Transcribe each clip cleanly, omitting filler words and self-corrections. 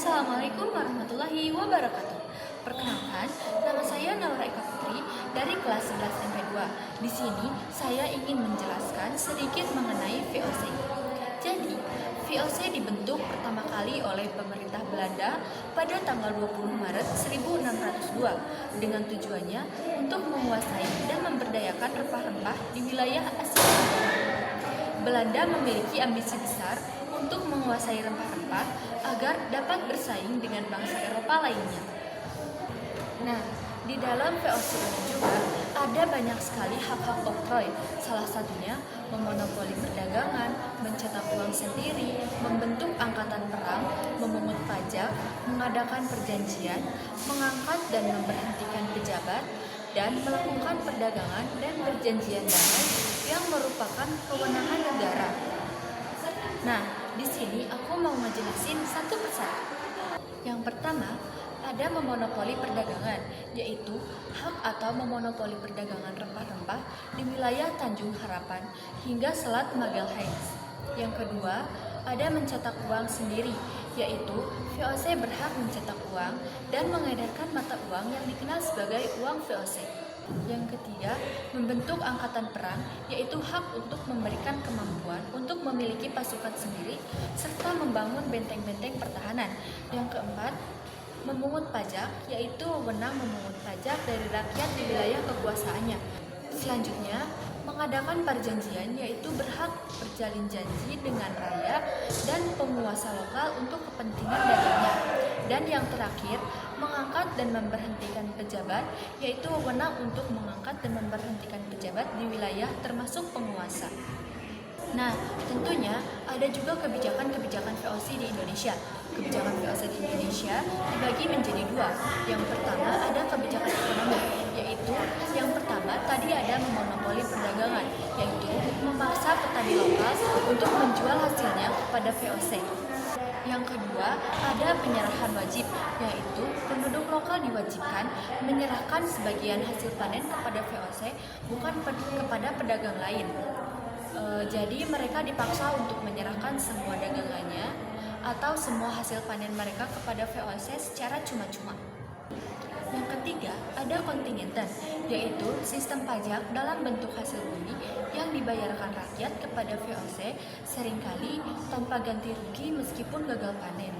Assalamualaikum warahmatullahi wabarakatuh. Perkenalkan, nama saya Naura Eka Putri dari kelas 11 MP2. Di sini saya ingin menjelaskan sedikit mengenai VOC. Jadi, VOC dibentuk pertama kali oleh pemerintah Belanda pada tanggal 20 Maret 1602 dengan tujuannya untuk menguasai dan memberdayakan rempah-rempah di wilayah Asia Tenggara. Belanda memiliki ambisi besar untuk menguasai rempah-rempah agar dapat bersaing dengan bangsa Eropa lainnya. Nah, di dalam VOC ini juga ada banyak sekali hak-hak oktroy. Salah satunya memonopoli perdagangan, mencetak uang sendiri, membentuk angkatan perang, memungut pajak, mengadakan perjanjian, mengangkat dan memberhentikan pejabat, dan melakukan perdagangan dan perjanjian damai yang merupakan kewenangan negara. Nah, di sini aku mau ngejelasin satu persatu. Yang pertama, ada memonopoli perdagangan, yaitu hak atau memonopoli perdagangan rempah-rempah di wilayah Tanjung Harapan hingga Selat Magalhaens. Yang kedua, ada mencetak uang sendiri, yaitu VOC berhak mencetak uang dan mengedarkan mata uang yang dikenal sebagai uang VOC. Yang ketiga, membentuk angkatan perang, yaitu hak untuk memberikan kemampuan untuk memiliki pasukan sendiri serta membangun benteng-benteng pertahanan. Yang keempat, memungut pajak, yaitu wewenang memungut pajak dari rakyat di wilayah kekuasaannya. Selanjutnya, mengadakan perjanjian, yaitu berhak berjalin janji dengan rakyat dan penguasa lokal untuk kepentingan dagangnya. Dan yang terakhir, mengangkat dan memberhentikan pejabat, yaitu wewenang untuk mengangkat dan memberhentikan pejabat di wilayah termasuk penguasa. Nah, tentunya ada juga kebijakan-kebijakan VOC di Indonesia. Kebijakan VOC di Indonesia dibagi menjadi dua. Yang pertama ada kebijakan ekonomi, yaitu yang pertama tadi ada memonopoli perdagangan, yaitu memaksa petani lokal untuk menjual hasilnya kepada VOC. Yang kedua, ada penyerahan wajib, yaitu penduduk lokal diwajibkan menyerahkan sebagian hasil panen kepada VOC, bukan kepada pedagang lain. Jadi mereka dipaksa untuk menyerahkan semua dagangannya atau semua hasil panen mereka kepada VOC secara cuma-cuma. Yang ketiga, ada kontingenten, yaitu sistem pajak dalam bentuk hasil bumi yang dibayarkan rakyat kepada VOC seringkali tanpa ganti rugi meskipun gagal panen.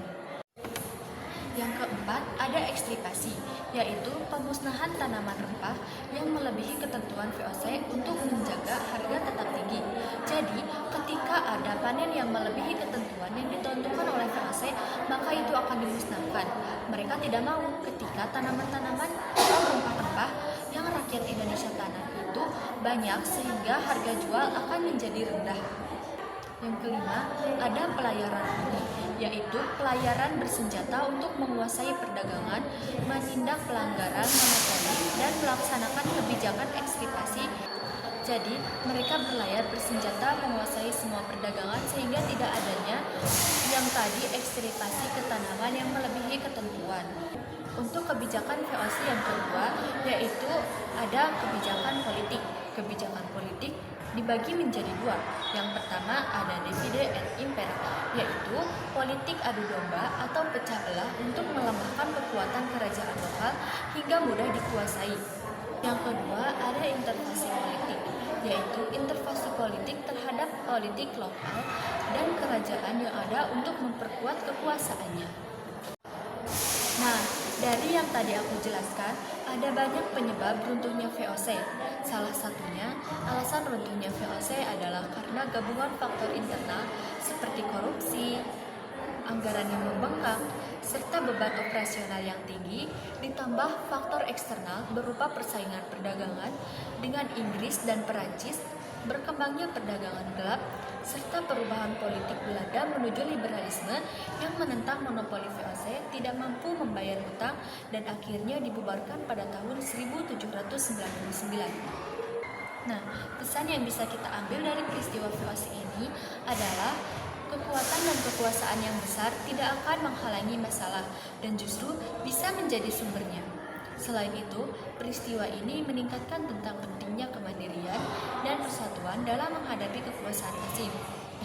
Yang keempat, ada ekstripasi, yaitu pemusnahan tanaman rempah yang melebihi ketentuan VOC untuk menjaga harga tetap tinggi. Jadi, ketika ada panen yang melebihi ketentuan yang ditentukan oleh VOC, maka itu akan dimusnahkan. Mereka tidak mau ketika tanaman-tanaman atau rempah-rempah yang rakyat Indonesia tanam itu banyak sehingga harga jual akan menjadi rendah. Yang kelima, ada pelayaran murni, yaitu pelayaran bersenjata untuk menguasai perdagangan, menindak pelanggaran monopoli, dan melaksanakan kebijakan ekstripasi. Jadi, mereka berlayar bersenjata menguasai semua perdagangan sehingga tidak adanya yang tadi ekstripasi ke tanaman yang melebihi ketentuan. Untuk kebijakan VOC yang kedua, yaitu ada kebijakan politik. Kebijakan politik dibagi menjadi dua. Yang pertama ada divide et impera, yaitu politik adu domba atau pecah belah untuk melemahkan kekuatan kerajaan lokal hingga mudah dikuasai. Yang kedua ada intervensi politik, yaitu intervensi politik terhadap politik lokal dan kerajaan yang ada untuk memperkuat kekuasaannya. Nah, dari yang tadi aku jelaskan, ada banyak penyebab runtuhnya VOC. Salah satunya, alasan runtuhnya VOC adalah karena gabungan faktor internal seperti korupsi, anggaran yang membengkak, serta beban operasional yang tinggi, ditambah faktor eksternal berupa persaingan perdagangan dengan Inggris dan Perancis, berkembangnya perdagangan gelap, serta perubahan politik Belanda menuju liberalisme yang menentang monopoli VOC, tidak mampu membayar hutang, dan akhirnya dibubarkan pada tahun 1799. Nah, pesan yang bisa kita ambil dari peristiwa VOC ini adalah kekuatan dan kekuasaan yang besar tidak akan menghalangi masalah dan justru bisa menjadi sumbernya. Selain itu, peristiwa ini meningkatkan tentang pentingnya kemandirian dan persatuan dalam menghadapi kekuasaan asing.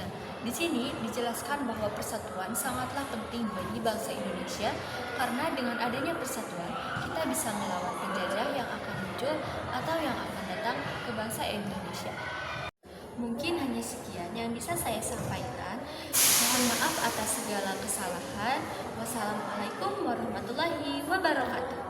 Nah, Di sini dijelaskan bahwa persatuan sangatlah penting bagi bangsa Indonesia karena dengan adanya persatuan kita bisa melawan penjajah yang akan muncul atau yang akan datang ke bangsa Indonesia. Mungkin hanya sekian yang bisa saya sampaikan. Mohon maaf atas segala kesalahan. Wassalamualaikum warahmatullahi wabarakatuh.